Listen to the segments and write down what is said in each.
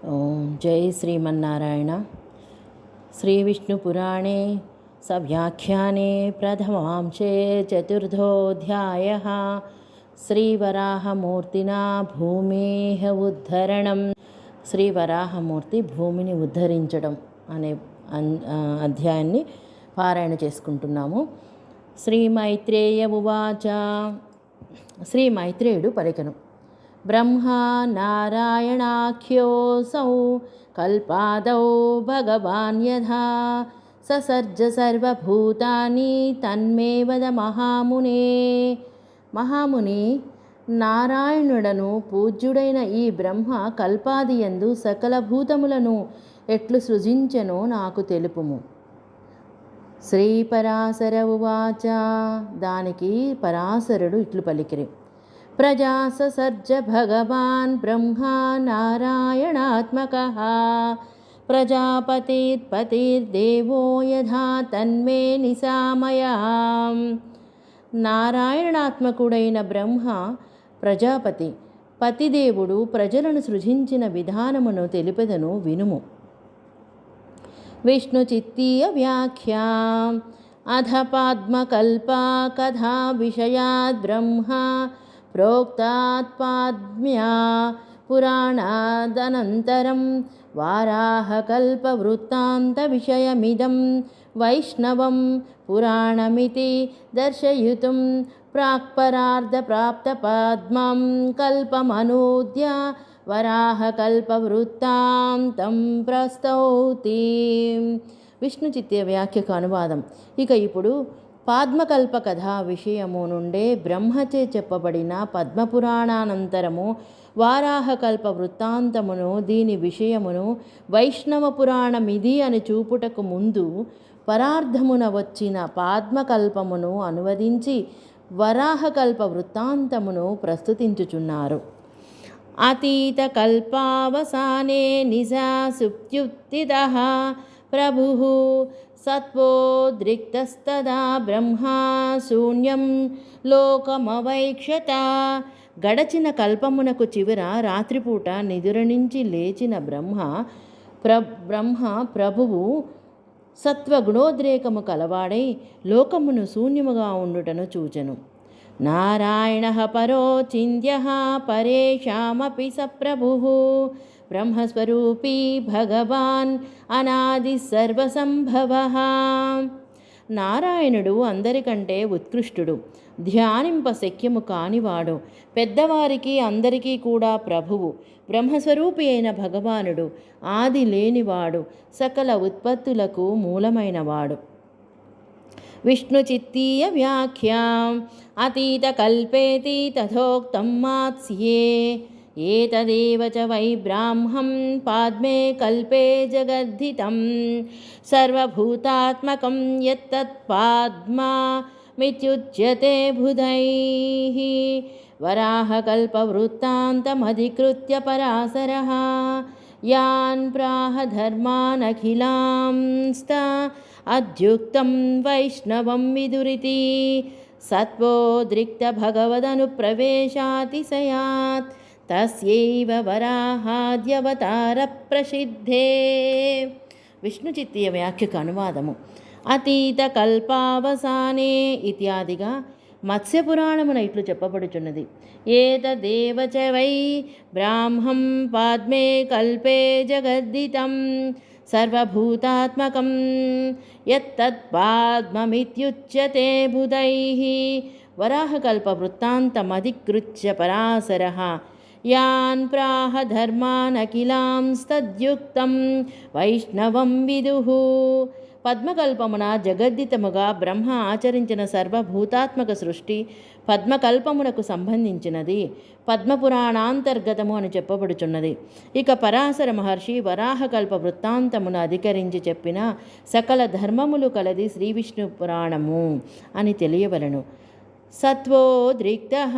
जय श्रीमन्नारायण। श्रीविष्णुपुराणे सव्याख्याने प्रथमांशे चतुर्थोऽध्यायः। श्रीवराहमूर्तिना भूमेः उद्धरणं। శ్రీవరాహమూర్తి భూమిని ఉద్ధరించడం అనే అధ్యాయాన్ని పారాయణ చేసుకుంటున్నాము. శ్రీ మైత్రేయ ఉవాచ. శ్రీ మైత్రేయుడు పలికెను. బ్రహ్మా నారాయణాఖ్యోऽసౌ కల్పాదౌ భగవాన్ యథా ససర్జ సర్వభూతాని తన్మే వద మహామునే. మహాముని, నారాయణుడను పూజ్యుడైన ఈ బ్రహ్మ కల్పాదియందు సకల భూతములను ఎట్లు సృజించెనో నాకు తెలుపుము. శ్రీ పరాశర ఉవాచ. దానికి పరాశరుడు ఇట్లు పలికిరి. ప్రజా ససర్జ భగవాన్ బ్రహ్మా నారాయణాత్మకః ప్రజాపతిర్పతిర్దేవో యథా తన్మే నిశామయాం. నారాయణాత్మకుడైన బ్రహ్మ ప్రజాపతి, పతిదేవుడు ప్రజలను సృజించిన విధానమును తెలిపెదను వినుము. విష్ణు చిత్తీయ వ్యాఖ్యా. అధ పాద్మకల్పా కథా విషయాద్ బ్రహ్మ ప్రోక్తాత్ పాద్మ్యా పురాణాదనంతరం వారాహకల్ప వృత్తాంత విషయమిదం వైష్ణవం పురాణమితి దర్శయితుం ప్రాక్పరార్ధప్రాప్తపద్మం కల్పమనూద్య వరాహకల్పవృత్తాంతం ప్రస్తౌతి. విష్ణు చిత్య వ్యాఖ్యకు అనువాదం. ఇక ఇప్పుడు పాద్మకల్ప కథా విషయము నుండే బ్రహ్మచే చెప్పబడిన పద్మపురాణానంతరము వారాహకల్ప వృత్తాంతమును, దీని విషయమును వైష్ణవ పురాణమిది అని చూపుటకు ముందు పరార్థమున వచ్చిన పాద్మకల్పమును అనువదించి వరాహకల్ప వృత్తాంతమును ప్రస్తుతించుచున్నారు. అతీత కల్పావసానే నిజా సుప్త్యుత్థితః ప్రభుః సత్వోద్రిక్తస్తదా బ్రహ్మా శూన్యం లోకమవైక్షత. గడచిన కల్పమునకు చివర రాత్రిపూట నిదుర నుంచి లేచిన బ్రహ్మ ప్రభువు సత్వగుణోద్రేకము కలవాడై లోకమును శూన్యముగా ఉండుటను చూచెను. నారాయణః పరో చింద్యః పరేషామపి స ప్రభుః బ్రహ్మస్వరూపీ భగవాన్ అనాది సర్వసంభవః. నారాయణుడు అందరికంటే ఉత్కృష్టుడు, ధ్యానింప శక్యము కానివాడు, పెద్దవారికి అందరికీ కూడా ప్రభువు, బ్రహ్మస్వరూపి అయిన భగవానుడు, ఆది లేనివాడు, సకల ఉత్పత్తులకు మూలమైనవాడు. విష్ణు చిత్తీయ వ్యాఖ్యాం. అతీత కల్పేతి తథోక్తం మాత్స్యే ఏతదేవ చ వై బ్రాహ్మం పాద్మే కల్పే జగద్ధితం సర్వభూతాత్మకం యత్తత్ పాద్మా మిత్యుచ్యతే బుధైః. వరాహకల్పవృత్తాంతమధికృత్య పరాశరః యాన్ ప్రాహ ధర్మానఖిలాంస్త అధ్యుక్తం వైష్ణవం విదురితి సత్వోద్రిక్త భగవదనుప్రవేశాతిశయాత్ తస్యైవ వరాహాద్యవతార ప్రసిద్ధే. విష్ణు చిత్తీయ వ్యాఖ్యకు అనువాదము. అతీత కల్పావసానే ఇత్యాదిగా మత్స్యపురాణమున ఇట్లు చెప్పబడుచున్నది. ఏతదేవ చ వై బ్రాహ్మం పాద్మే కల్పే జగద్దితం సర్వభూతాత్మకం యత్తత్ పాద్మమిత్యుచ్యతే బుధైః. వరాహకల్ప వృత్తాంతమధికృత్య పరాశరః యాన్ ప్రాహ ధర్మానఖిలాంస్తద్యుక్తం వైష్ణవం విదుః. పద్మకల్పమున జగద్దితముగా బ్రహ్మ ఆచరించిన సర్వభూతాత్మక సృష్టి పద్మకల్పమునకు సంబంధించినది, పద్మపురాణాంతర్గతము అని చెప్పబడుచున్నది. ఇక పరాశర మహర్షి వరాహకల్ప వృత్తాంతమును అధికరించి చెప్పిన సకల ధర్మములు కలది శ్రీ విష్ణు పురాణము అని తెలియవలను. సత్వోద్రిక్తః.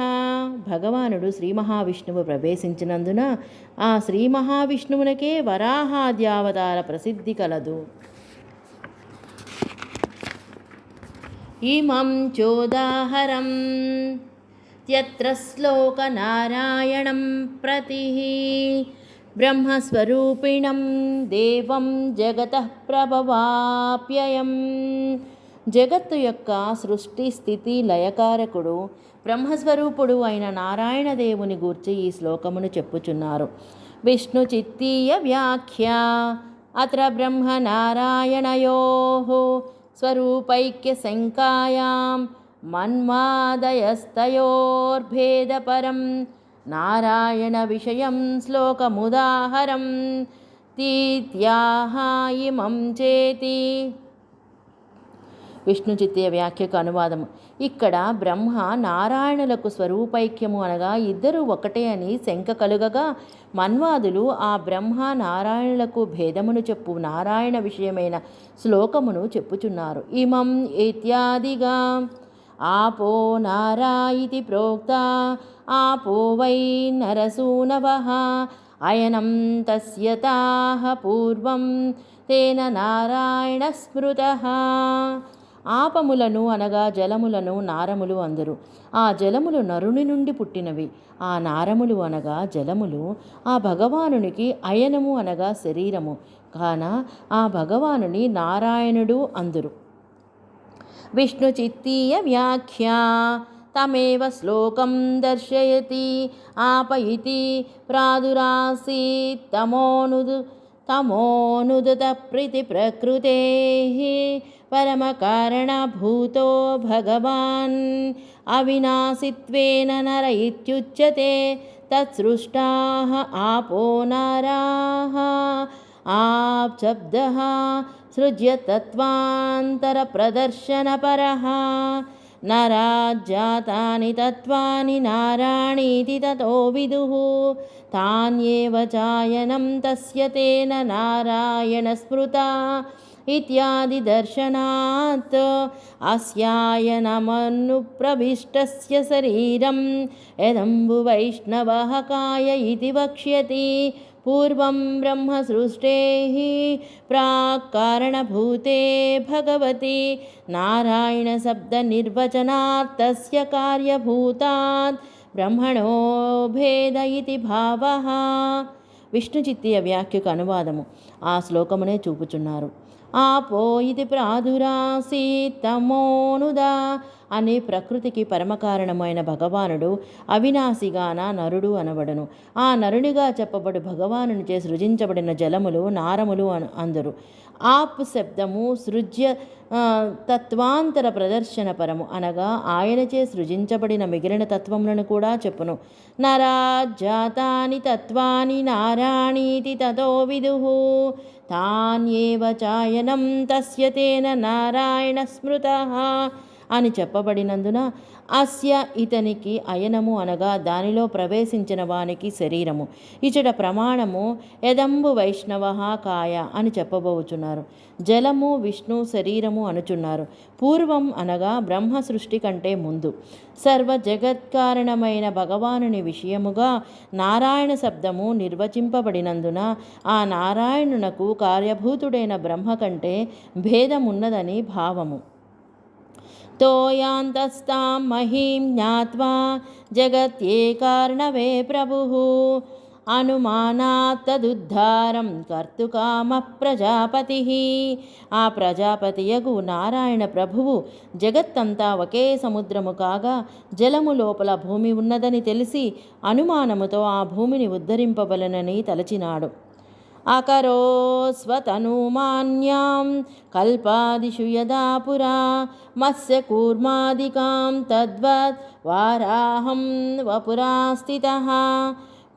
భగవానుడు శ్రీ మహావిష్ణువు ప్రవేశించినందున ఆ శ్రీ మహావిష్ణువునకే వరాహాద్యావతార ప్రసిద్ధి కలదు. ఇమం చోదాహరం త్యత్ర శ్లోకనారాయణం ప్రతి బ్రహ్మస్వరూపిణం దేవం జగతః ప్రభవాప్యయం. జగత్తు యొక్క సృష్టి స్థితి లయకారకుడు బ్రహ్మస్వరూపుడు అయిన నారాయణ దేవుని గూర్చి ఈ శ్లోకమును చెప్పుచున్నారు. విష్ణు చిత్తీయ వ్యాఖ్య అత్ర బ్రహ్మ నారాయణయోః స్వరూపైక్య శంకాయాం మన్మాదయస్తయోర్భేదపరం నారాయణ విషయం శ్లోకముదాహరం తీత్యాహ ఇమం చేతి. విష్ణు చిత్తీయ వ్యాఖ్యకు అనువాదము. ఇక్కడ బ్రహ్మ నారాయణులకు స్వరూపైక్యము అనగా ఇద్దరు ఒకటే అని శంక కలుగగా మన్వాదులు ఆ బ్రహ్మ నారాయణులకు భేదమును చెప్పు నారాయణ విషయమైన శ్లోకమును చెప్పుచున్నారు. ఇమం ఇత్యాదిగా ఆపో నారా ఇతి ప్రోక్త ఆపో వై నరసూనవః అయనం తస్య తాః పూర్వం తేన నారాయణ స్మృతః. ఆపములను అనగా జలములను నారములు అందరు. ఆ జలములు నరుని నుండి పుట్టినవి. ఆ నారములు అనగా జలములు ఆ భగవానునికి అయనము అనగా శరీరము కాన ఆ భగవానుని నారాయణుడు అందురు. విష్ణు చిత్తీయ వ్యాఖ్య తమేవ శ్లోకం దర్శయతి ఆప ఇతి ప్రాదురాసీత్ తమోనుదత ప్రీతి ప్రకృతేః పరమకారణభూతో భగవాన్ అవినాశిత్వేన నర ఇత్యుచ్యతే. తత్సృష్టాః ఆపో నారాః ఆప్శబ్దః సృజ్య తత్వాంతర ప్రదర్శనపరః నరాజ్జాతాని తత్వాని నారాణీతి తతో విదుః తాన్యేవ చాయనం తస్య తేన నారాయణ స్మృతా ఇత్యాది దర్శనాత్ అస్యాయనమనుప్రవిష్టస్య శరీరం యదంబు వైష్ణవః కాయ ఇతి వక్ష్యతి. పూర్వం బ్రహ్మ సృష్టేః ప్రాక్ కారణభూతే భగవతి నారాయణ శబ్ద నిర్వచనాత్ తస్య కార్యభూతాత్ బ్రహ్మణో భేద ఇతి భావః. విష్ణు చిత్తీయ వ్యాఖ్యకు అనువాదము. ఆ శ్లోకమునే చూపుచున్నారు. ఆపో ఇది ప్రాదురాసీత్ తమోనుదా అనే ప్రకృతికి పరమకారణమైన భగవానుడు అవినాశిగాన నరుడు అనబడును. ఆ నరునిగా చెప్పబడు భగవానునిచే సృజించబడిన జలములు నారములు అందరు. ఆప్ శబ్దము సృజ్య తత్వాంతర ప్రదర్శన పరము అనగా ఆయనచే సృజించబడిన మిగిలిన తత్వములను కూడా చెప్పును. నరాజ్జాతాని తత్వాని నారాణీతి తతో విదుః తాన్యేవ చాయనం తస్య తేన నారాయణ స్మృతః అని చెప్పబడినందున అస్య ఇతనికి అయనము అనగా దానిలో ప్రవేశించిన వానికి శరీరము. ఇచట ప్రమాణము యదంబు వైష్ణవః కాయ అని చెప్పబోచున్నారు. జలము విష్ణు శరీరము అనుచున్నారు. పూర్వం అనగా బ్రహ్మ సృష్టి కంటే ముందు సర్వ జగత్కారణమైన భగవానుని విషయముగా నారాయణ శబ్దము నిర్వచింపబడినందున ఆ నారాయణునకు కార్యభూతుడైన బ్రహ్మ కంటే భేదమున్నదని భావము. తోయాంతస్తాం మహీం జ్ఞాత్వా జగత్యేకార్ణవే ప్రభుః అనుమానాత్ తదుద్ధారం కర్తుకామ ప్రజాపతిః. ఆ ప్రజాపతియగు నారాయణ ప్రభువు జగత్తంతా ఒకే సముద్రము కాగా జలము లోపల భూమి ఉన్నదని తెలిసి అనుమానముతో ఆ భూమిని ఉద్ధరింపబలనని తలచినాడు. అకరో స్వతనుమాన్యాం కల్పాదిషు యదా పురా మత్స్య కూర్మాదికాం తద్వత్ వారాహం వపురా స్థితః.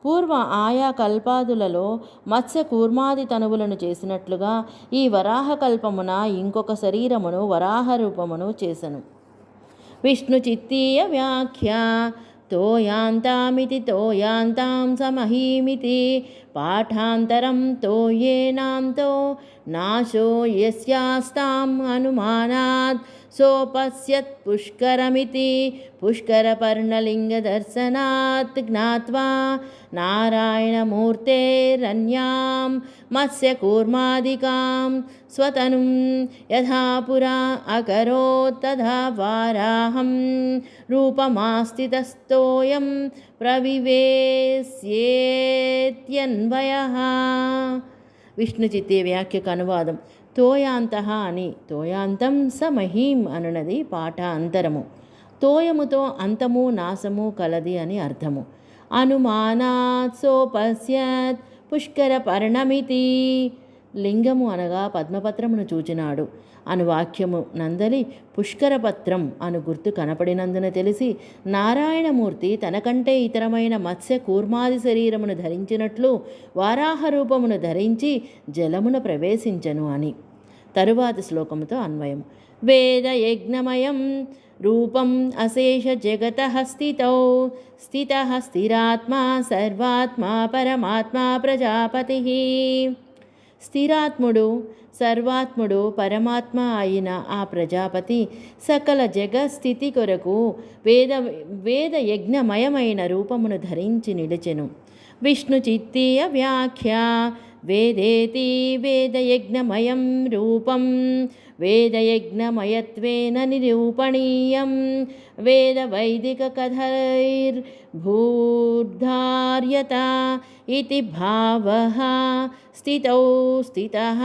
పూర్వ ఆయా కల్పాదులలో మత్స్య కూర్మాది తనువులను చేసినట్లుగా ఈ వరాహ కల్పమున ఇంకొక శరీరమును వరాహ రూపమును చేసెను. విష్ణు చిత్తీయ వ్యాఖ్య తోయాంతామితి తోయాంతాం సమహీమితి పాఠాంతరం తోయేనాంతో నాశో యస్యాస్తాం అనుమానాత్ सोपश्यत् पुष्करमिति पुष्करपर्णलिङ्गदर्शनात् ज्ञात्वा नारायणमूर्तेरन्यां मत्स्यकूर्मादिकां स्वतनुं यथा पुरा अकरोत् तथा वाराहं रूपमास्थितस्तोऽयं ప్రవివేశ్యేత్యన్వయః. విష్ణు చిత్తే వ్యాఖ్యకు అనువాదం. తోయాంతః అని తోయాంతం స మహీం అనున్నది పాఠ అంతరము. తోయముతో అంతము నాశము కలది అని అర్థము. అనుమానాత్ సోపశ్యత్ పుష్కర పర్ణమితి. లింగము అనగా పద్మపత్రమును చూచినాడు అను వాక్యము నందలి పుష్కరపత్రం అను గుర్తు కనపడినందున తెలిసి నారాయణమూర్తి తనకంటే ఇతరమైన మత్స్య కూర్మాది శరీరమును ధరించినట్లు వారాహ రూపమును ధరించి జలమున ప్రవేశించను అని. తరువాతి శ్లోకముతో అన్వయం. వేద యజ్ఞమయం రూపం అశేష జగతః స్థితః స్థిరాత్మా సర్వాత్మా పరమాత్మా ప్రజాపతిః. స్థిరాత్ముడు సర్వాత్ముడు పరమాత్మ అయిన ఆ ప్రజాపతి సకల జగస్థితి కొరకు వేద యజ్ఞమయమైన రూపమును ధరించి నిలిచెను. విష్ణు చిత్తీయ వ్యాఖ్య. వేదేతి వేదయజ్ఞమయం రూపం వేదయజ్ఞమయత్వేన నిరూపణీయం వేద వైదిక కథైర్భూర్ధార్యత ఇతి భావః. స్థితౌ స్థితః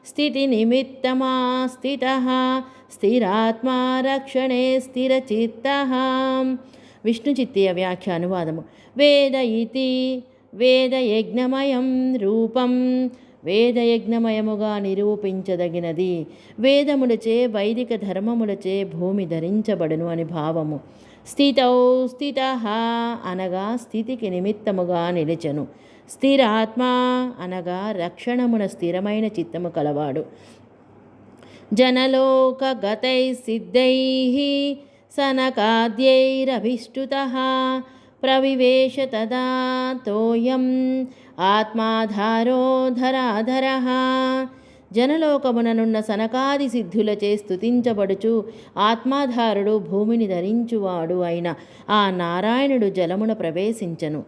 స్థితినిమిత్తమాస్థితః స్థిరాత్మా రక్షణే స్థిరచిత్తః. విష్ణు చిత్తీయ వ్యాఖ్య అనువాదము. వేద ఇతి వేదయజ్ఞమయం రూపం వేదయజ్ఞమయముగా నిరూపించదగినది. వేదములచే వైదిక ధర్మములచే భూమి ధరించబడును అని భావము. స్థితౌ స్థితః అనగా స్థితికి నిమిత్తముగా నిలిచెను. స్థిరాత్మ అనగా రక్షణమున స్థిరమైన చిత్తము కలవాడు. జనలోకగతై సిద్ధైః సనకాద్యైరభిష్టుతః ప్రవివేశ తదా తోయం ఆత్మాధారో ధరాధరః. జనలోకముననున్న సనకాది సిద్ధులచే స్తుతించబడుచు ఆత్మాధారుడు భూమిని ధరించువాడు అయిన ఆ నారాయణుడు జలమున ప్రవేశించను.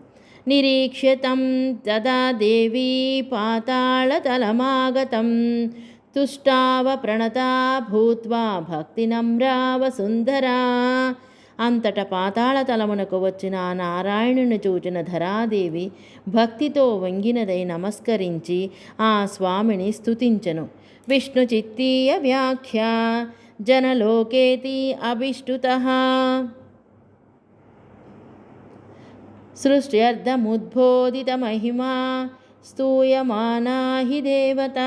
నిరీక్ష్యతం తదా దేవీ పాతాళతలమాగతం తుష్టావ ప్రణతా భూత్వా భక్తినమ్రావ సుందరా. అంతట పాతాళతలమునకు వచ్చిన ఆ నారాయణుని చూచిన ధరాదేవి భక్తితో వంగినదై నమస్కరించి ఆ స్వామిని స్తుతించెను. విష్ణు చిత్తీయ వ్యాఖ్య. జనలోకేతి అభిష్టుతః సృష్ట్యర్థముద్బోధిత మహిమా స్తూయమానా హి దేవత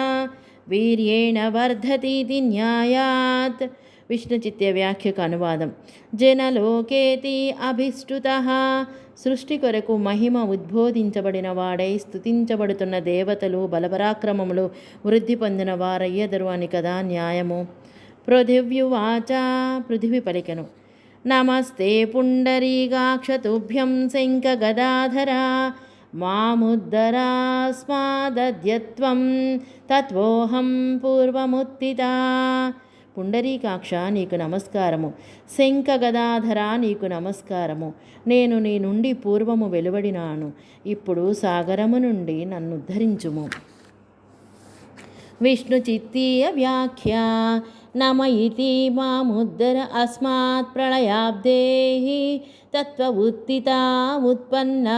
వీర్యేణ వర్ధతీతి న్యాయాత్. విష్ణు చిత్య వ్యాఖ్యకు అనువాదం. జనలోకేతి అభిష్టుతః సృష్టి కొరకు మహిమ ఉద్బోధించబడిన వాడై స్తుతించబడుతున్న దేవతలు బలపరాక్రమములు వృద్ధి పొందిన వారయ్యెదరు అని కదా న్యాయము. పృథివ్యువాచ. పృథివి పలికెను. నమస్తే పుండరీకాక్షతుభ్యం శంఖగదాధర మాముద్ధరాస్మాదద్యత్వం తత్వోహం పూర్వముత్థితా. పుండరీకాక్ష నీకు నమస్కారము. శంఖగదాధర నీకు నమస్కారము. నేను నీ నుండి పూర్వము వెలువడినాను. ఇప్పుడు సాగరము నుండి నన్ను ఉద్ధరించుము. విష్ణు చిత్తీయ వ్యాఖ్య. నమ ఇతి మాముద్ధర అస్మాత్ ప్రళయాబ్దేః తత్వ ఉత్థితా ఉత్పన్న.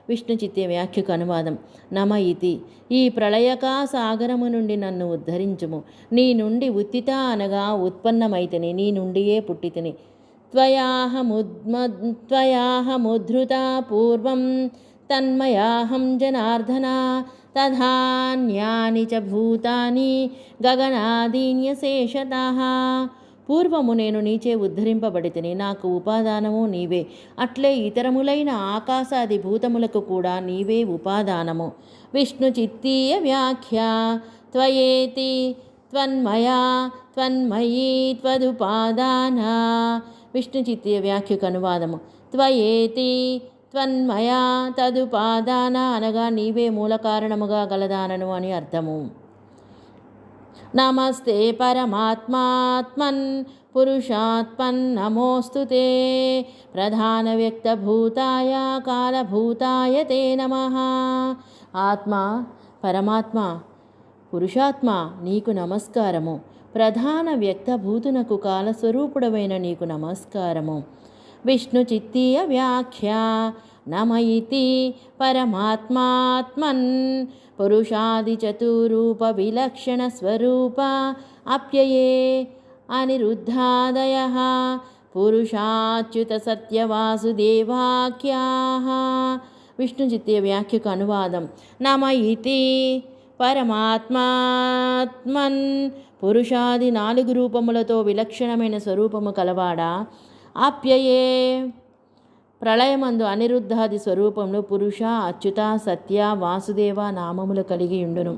విష్ణు చిత్తే వ్యాఖ్యకు అనువాదం. నమ ఇతి ఈ ప్రళయకా సాగరము నుండి నన్ను ఉద్ధరించుము. నీ నుండి ఉత్థిత అనగా ఉత్పన్నమైతిని, నీ నుండియే పుట్టితిని. త్వయాహముద్ధృత పూర్వం తన్మయాహం జనార్దన తథాన్యాని చ భూతాని గగనాదీన్యశేషతః. పూర్వము నేను నీచే ఉద్ధరింపబడితిని, నాకు ఉపాదానము నీవే. అట్లే ఇతరములైన ఆకాశాది భూతములకు కూడా నీవే ఉపాదానము. విష్ణు చిత్తీయ వ్యాఖ్య. త్వయేతి త్వన్మయా త్వన్మయీ త్వదుపాదాన. విష్ణు చిత్తీయ వ్యాఖ్యకు అనువాదము. త్వయేతి త్వన్మయా తదుపాదాన అనగా నీవే మూల కారణముగా గలదానను అని అర్థము. నమస్తే పరమాత్మాత్మన్ పురుషాత్మన్నమోऽస్తు తే ప్రధానవ్యక్తభూతాయ కాలభూతాయ తే నమః. ఆత్మ, పరమాత్మ, పురుషాత్మ నీకు నమస్కారము. ప్రధాన వ్యక్తభూతునకు కాలస్వరూపుడమైన నీకు నమస్కారము. విష్ణు చిత్తీయ వ్యాఖ్య నమ ఇతి పరమాత్మాత్మన్ పురుషాది చతురూప విలక్షణ స్వరూప అప్యయే అనిరుద్ధాదయ పురుషాచ్యుత సత్యవాసుదేవాఖ్యాః. విష్ణు చిత్తీయ వ్యాఖ్యకు అనువాదం. నమ ఇతి పరమాత్మాత్మన్ పురుషాది 4 రూపములతో విలక్షణమైన స్వరూపము కలవాడా. ఆప్యయే ప్రళయమందు అనిరుద్ధాది స్వరూపంలో పురుష, అచ్యుత, సత్య, వాసుదేవ నామములు కలిగి ఉండును.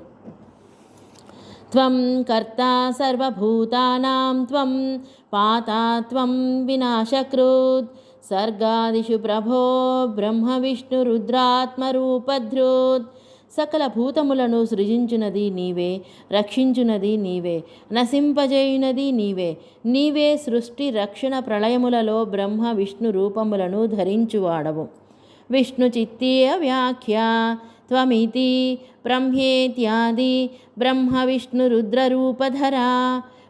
త్వం కర్త సర్వభూతానాం త్వం పాతా త్వం వినాశకృత్ సర్గాదిషు ప్రభో బ్రహ్మ విష్ణు రుద్రాత్మరూపధృత్. సకల భూతములను సృజించునది నీవే, రక్షించునది నీవే, నశింపజేయునది నీవే. నీవే సృష్టి రక్షణ ప్రళయములలో బ్రహ్మ విష్ణు రూపములను ధరించువాడవు. విష్ణు చిత్తీయ వ్యాఖ్య త్వమితి బ్రహ్మేత్యాది బ్రహ్మ విష్ణు రుద్రరూపధరా.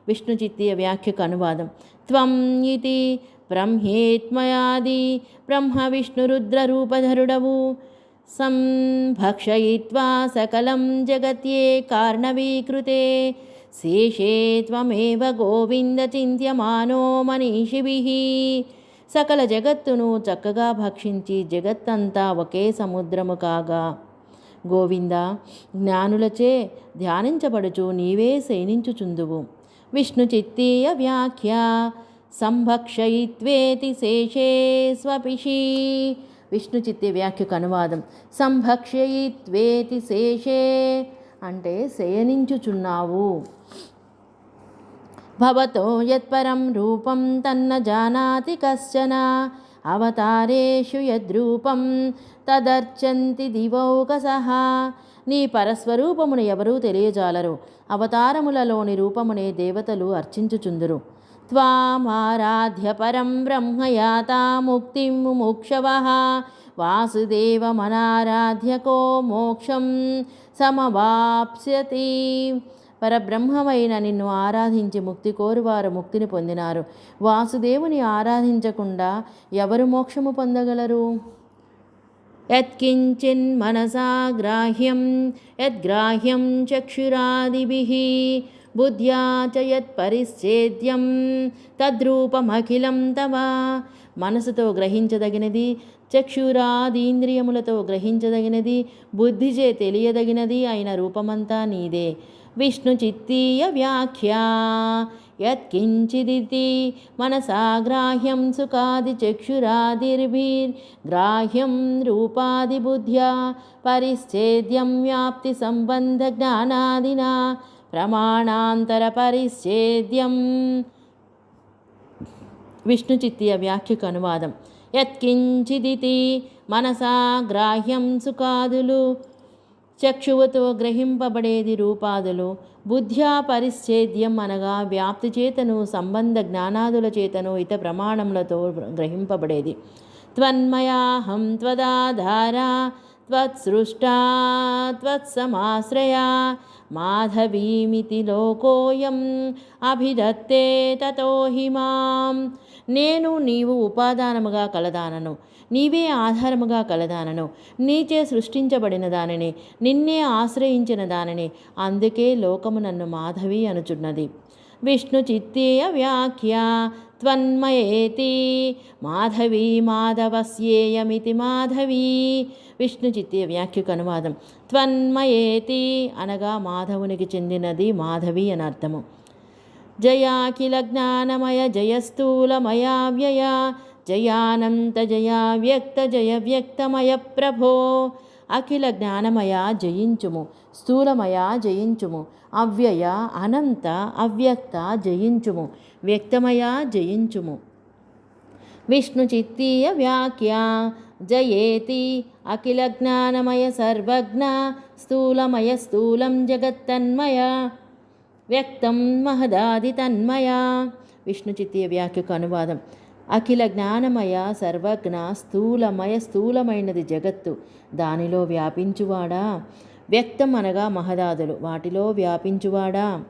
విష్ణు చిత్తీయ వ్యాఖ్యకు అనువాదం. త్వం ఇతి బ్రహ్మేత్మయాది బ్రహ్మ విష్ణు రుద్రరూపధరుడవు. సంభక్షయిత్వా సకలం జగత్యే కార్ణవీకృతే శేషే త్వమేవ గోవింద చింత్యమానో మనీషిభిః. సకల జగత్తును చక్కగా భక్షించి జగత్తంతా ఒకే సముద్రము కాగా గోవింద జ్ఞానులచే ధ్యానించబడుచు నీవే శయనించుచుందువు. విష్ణు చిత్తీయ వ్యాఖ్య సంభక్షయిత్వేతి శేషే స్వపిషి. విష్ణు చిత్తీయ వ్యాఖ్యకు అనువాదం. సంభక్షయిత్వేతి శేషే అంటే శయనించుచున్నావు. భవతో యత్పరం రూపం తన్న జానాతి కశ్చన అవతారేషు యద్రూపం తదర్చంతి దివౌకసః. నీ పరస్వరూపమును ఎవరూ తెలియజాలరు. అవతారములలోని రూపమునే దేవతలు అర్చించుచుందురు. త్వామారాధ్య పరం బ్రహ్మయాతా ముక్తిం ముముక్షవః వాసుదేవమనారాధ్య కో మోక్షం సమవాప్స్యతి. పరబ్రహ్మమైన నిన్ను ఆరాధించి ముక్తి కోరువారు ముక్తిని పొందినారు. వాసుదేవుని ఆరాధించకుండా ఎవరు మోక్షము పొందగలరు. యత్కించిన్మనసా గ్రాహ్యం యద్గ్రాహ్యం చక్షురాదిభిః బుద్ధ్యా చ యత్పరిచ్ఛేద్యం తద్రూపమఖిలం తవ. మనసుతో గ్రహించదగినది, చక్షురాదీంద్రియములతో గ్రహించదగినది, బుద్ధిచే తెలియదగినది అయిన రూపమంతా నీదే. విష్ణు చిత్తీయ వ్యాఖ్య యత్కించిదితి మనసా గ్రాహ్యం సుఖాది చక్షురాదిర్భిర్గ్రాహ్యం రూపాది బుద్ధ్యా పరిచ్ఛేద్యం వ్యాప్తి సంబంధ జ్ఞానాదినా ప్రమాణాంతర పరిచ్ఛేద్యం. విష్ణు చిత్తీయ వ్యాఖ్యకు అనువాదం. యత్కించిదితి మనసా గ్రాహ్యం సుఖాదులు చక్షువుతో గ్రహింపబడేది రూపాదులు, బుద్ధ్యా పరిచ్ఛేద్యం అనగా వ్యాప్తి చేతను సంబంధ జ్ఞానాదుల చేతను ఇత ప్రమాణములతో గ్రహింపబడేది. త్వన్మయాహం త్వదాధారా త్వత్సృష్టా త్వత్సమాశ్రయా మాధవీమితి లోకోయం అభిధత్తే తతో హి మాం. నేను నీవు ఉపాదానముగా కలదానను, నీవే ఆధారముగా కలదానను, నీచే సృష్టించబడిన దానిని, నిన్నే ఆశ్రయించిన దానిని, అందుకే లోకము నన్ను మాధవి అనుచున్నది. విష్ణు చిత్తీయ వ్యాఖ్య త్వన్మయేతి మాధవీ మాధవస్యేయమితి మాధవీ. విష్ణు చిత్తీయ వ్యాఖ్యకు అనువాదం. త్వన్మయేతి అనగా మాధవునికి చెందినది మాధవి అని అర్థము. జయాఖిల జ్ఞానమయ జయస్థూలమయా వ్యయ జయానంత జయా వ్యక్త జయ వ్యక్తమయ ప్రభో. అఖిల జ్ఞానమయ జయించుము, స్థూలమయ జయించుము, అవ్యయ అనంత అవ్యక్త జయించుము, వ్యక్తమయ జయించుము. విష్ణు చిత్తీయ వ్యాఖ్య జయేతి అఖిల జ్ఞానమయ సర్వజ్ఞ స్థూలమయ స్థూలం జగత్తన్మయ వ్యక్తం మహదాది తన్మయ. విష్ణు చిత్తీయ వ్యాఖ్యకు అనువాదం. అఖిల జ్ఞానమయ సర్వజ్ఞ స్థూలమైనది జగత్తు, దానిలో వ్యాపించువాడా. వ్యక్తం అనగా మహదాదులు, వాటిలో వ్యాపించువాడా.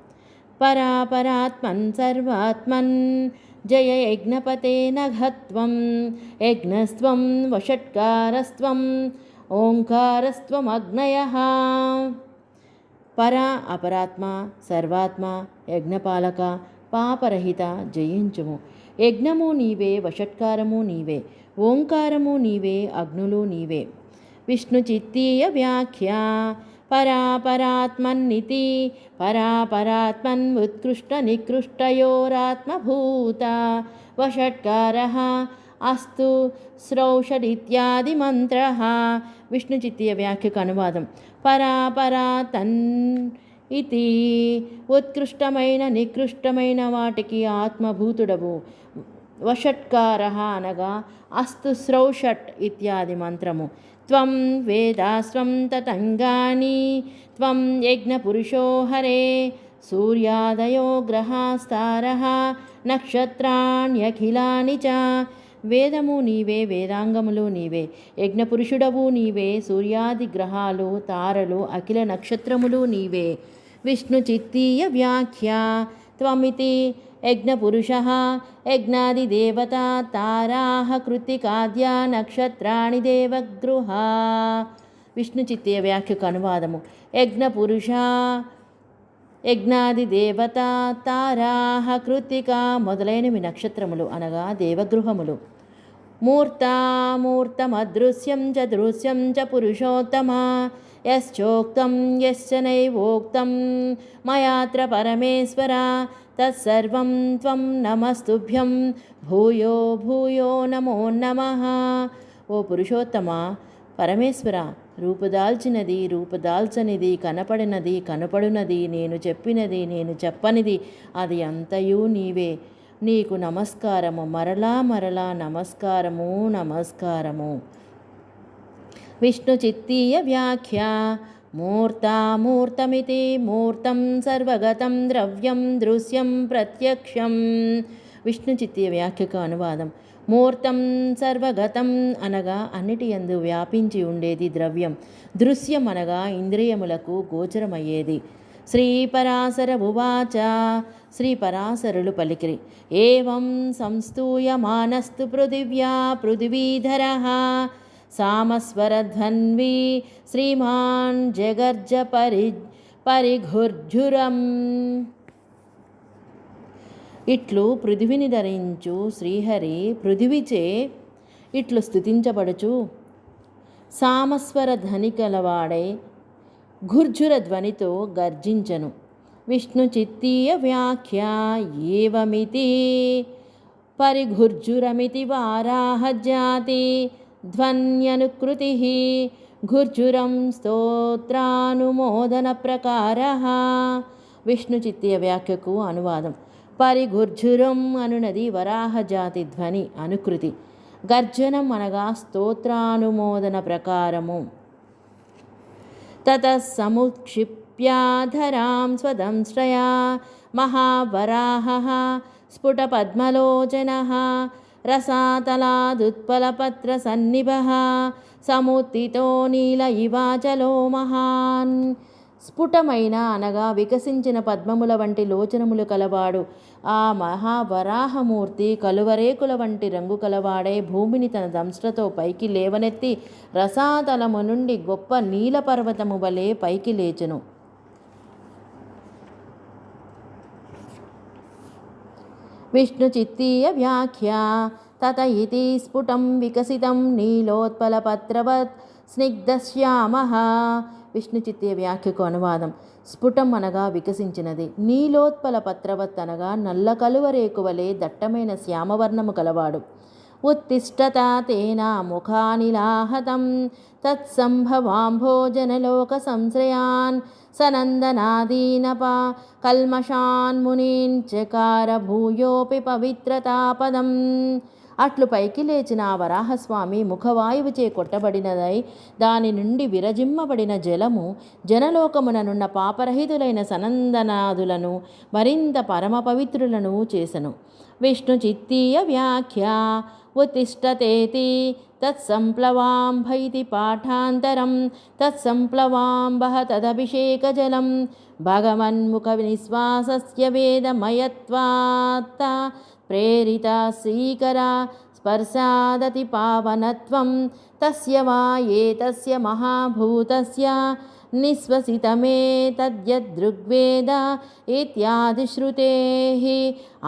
పరాపరాత్మన్ సర్వాత్మన్ జయ యజ్ఞపతే నఘత్వం యజ్ఞస్త్వం వషట్కారస్త్వం ఓంకారస్త్వమగ్నయః. పరా అపరాత్మ, సర్వాత్మ, యజ్ఞపాలక, పాపరహిత, జయించుము. యజ్ఞము నీవే, వషట్కారము నీవే, ఓంకారము నీవే, అగ్నులు నీవే. విష్ణు చిత్తీయ వ్యాఖ్య. పరాపరాత్మన్నితి పరాపరాత్మన్ ఉత్కృష్ట నికృష్టయోరాత్మభూత వషట్కారః అస్తు శ్రౌషడిత్యాది మంత్రః. విష్ణు చిత్తీయ వ్యాఖ్యకు అనువాదం. పరాపరాతన్ ఇది ఉత్కృష్టమైన నికృష్టమైన వాటికి ఆత్మభూతుడవు. వషట్కారః అనగా అస్తు శ్రౌషట్ ఇత్యాది మంత్రము. త్వం వేదాస్త్వం తతంగాని త్వం యజ్ఞపురుషో హరే సూర్యాదయో గ్రహాస్తారః నక్షత్రాణ్యఖిలాని చ. వేదము నీవే, వేదాంగములు నీవే, యజ్ఞపురుషుడవు నీవే, సూర్యాది గ్రహాలు, తారలు, అఖిల నక్షత్రములు నీవే. విష్ణు చిత్తీయ వ్యాఖ్య. త్వమితి యజ్ఞపురుషః యజ్ఞాదిదేవతా తారాః కృత్తికాద్యా నక్షత్రాణి దేవగృహా. విష్ణు చిత్తీయ వ్యాఖ్యకు అనువాదము. యజ్ఞపురుష యజ్ఞాదిదేవతా తారాః కృత్తిక మొదలైనవి నక్షత్రములు అనగా దేవగృహములు. మూర్తమదృశ్యం చ దృశ్యం చ పురుషోత్తమ యశ్చోక్తం యశ్చ నైవోక్తం మయాత్ర పరమేశ్వర తత్సర్వం త్వం నమస్తుభ్యం భూయో భూయో నమో నమః. ఓ పురుషోత్తమ, పరమేశ్వర, రూపుదాల్చినది, రూపుదాల్చనిది, కనపడినది, కనపడునది, నేను చెప్పినది, నేను చెప్పనిది, అది అంతయు నీవే. నీకు నమస్కారము, మరలా మరలా నమస్కారము, నమస్కారము. విష్ణు చిత్తీయ వ్యాఖ్య. మూర్తమితి మూర్తం సర్వగతం ద్రవ్యం దృశ్యం ప్రత్యక్షం. విష్ణు చిత్తీయ వ్యాఖ్యకు అనువాదం. మూర్తం సర్వగతం అనగా అన్నిటి యందు వ్యాపించి ఉండేది ద్రవ్యం. దృశ్యం అనగా ఇంద్రియములకు గోచరమయ్యేది. శ్రీపరాశర ఉవాచ. శ్రీపరాశరులు పలికిరి. ఏవం సంస్తూయమానస్తు పృథివ్యా పృథివీధరః సామస్వరధ్వన్వి శ్రీమాన్ జగర్జ పరిఘుర్జురం. ఇట్లు పృథివిని ధరించు శ్రీహరి పృథివిచే ఇట్లు స్తుతించబడుచు సామస్వర ధ్వని కలవాడై ఘుర్జుర ధ్వనితో గర్జించను. విష్ణు చిత్తీయ వ్యాఖ్య. ఏవమితి పరిఘుర్జురమితి వారాహజాతి ధ్వన్యనుకృతి ఘుర్జురం స్తోత్రానుమోదన ప్రకారః. విష్ణు చిత్తీయ వ్యాఖ్యకు అనువాదం. పరిఘుర్జురం అనునది వరాహజాతి ధ్వని అనుకృతి. గర్జనం అనగా స్తోత్రానుమోదన ప్రకారము. తతః సముక్షిప్యాధరాం స్వదంశ్రయా మహావరాహః స్ఫుటపద్మలోచనః రసాతలాదుత్పలపత్రసన్నిభః సముత్థితో నీల ఇవాచలో మహాన్. స్ఫుటమైన అనగా వికసించిన పద్మముల వంటి లోచనములు కలవాడు ఆ మహావరాహమూర్తి కలువరేకుల వంటి రంగు కలవాడై భూమిని తన దంష్ట్రతో పైకి లేవనెత్తి రసాతలము నుండి గొప్ప నీలపర్వతము వలె పైకి లేచెను. విష్ణు చిత్తీయ వ్యాఖ్య. తత ఇతి స్ఫుటం వికసితం నీలోత్పలపత్రవత్ స్నిగ్ధశ్యామః. విష్ణు చిత్తీయ వ్యాఖ్యకు అనువాదం. స్ఫుటం అనగా వికసించినది, నీలోత్పల పత్రవత్ అనగా నల్ల కలువరేకువలే దట్టమైన శ్యామవర్ణము కలవాడు. ఉత్తిష్టత తేన ముఖానిలాహతం తత్సంభవాంభోజనలోక సంశ్రయాన్ సనందనాదీనప కల్మషాన్ మునీన్ చకార భూయోపి పవిత్రతాపదం. అట్లు పైకి లేచిన ఆ వరాహస్వామి ముఖవాయువుచే కొట్టబడినదై దాని నుండి విరజిమ్మబడిన జలము జనలోకముననున్న పాపరహితులైన సనందనాదులను మరింత పరమ పవిత్రులను చేసెను. విష్ణుచిత్తీయ వ్యాఖ్యా ఉత్తిష్టతేతి తత్సంప్లవాంభ ఇతి పాఠాంతరం తత్సంప్లవాంబః తదభిషేకజలం భగవన్ముఖ నిశ్వాసస్య వేదమయత్వాత్త ప్రేరిత శ్రీకరా స్పర్శాదతి పావనత్వం తస్య వా ఏతస్య మహాభూతస్య నిశ్వసితమేతద్యదృగ్వేద ఇత్యాది శ్రుతేః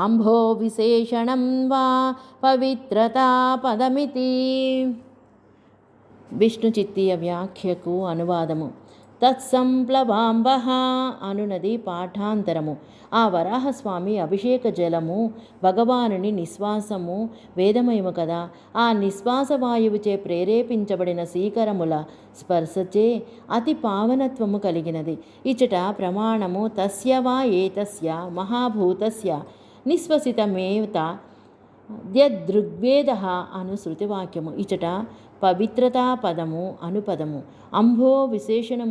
అంభో విశేషణం వా పవిత్రతా పదమితి. విష్ణు చిత్తీయ వ్యాఖ్యకు అనువాదము. తత్సంప్లవాంబః అనునది పాఠాంతరము. ఆ వరాహస్వామి అభిషేక జలము భగవానుని నిశ్వాసము వేదమయము కదా. ఆ నిశ్వాస వాయువుచే ప్రేరేపించబడిన సీకరముల స్పర్శచే అతి పావనత్వము కలిగినది. ఇచట ప్రమాణము తస్య వా ఏతస్య మహాభూతస్య నిశ్వసితమేత ద్యదృగ్వేద అను శృతివాక్యము. ఇచట పవిత్రతా పదము అనుపదము. అంభో విశేషణం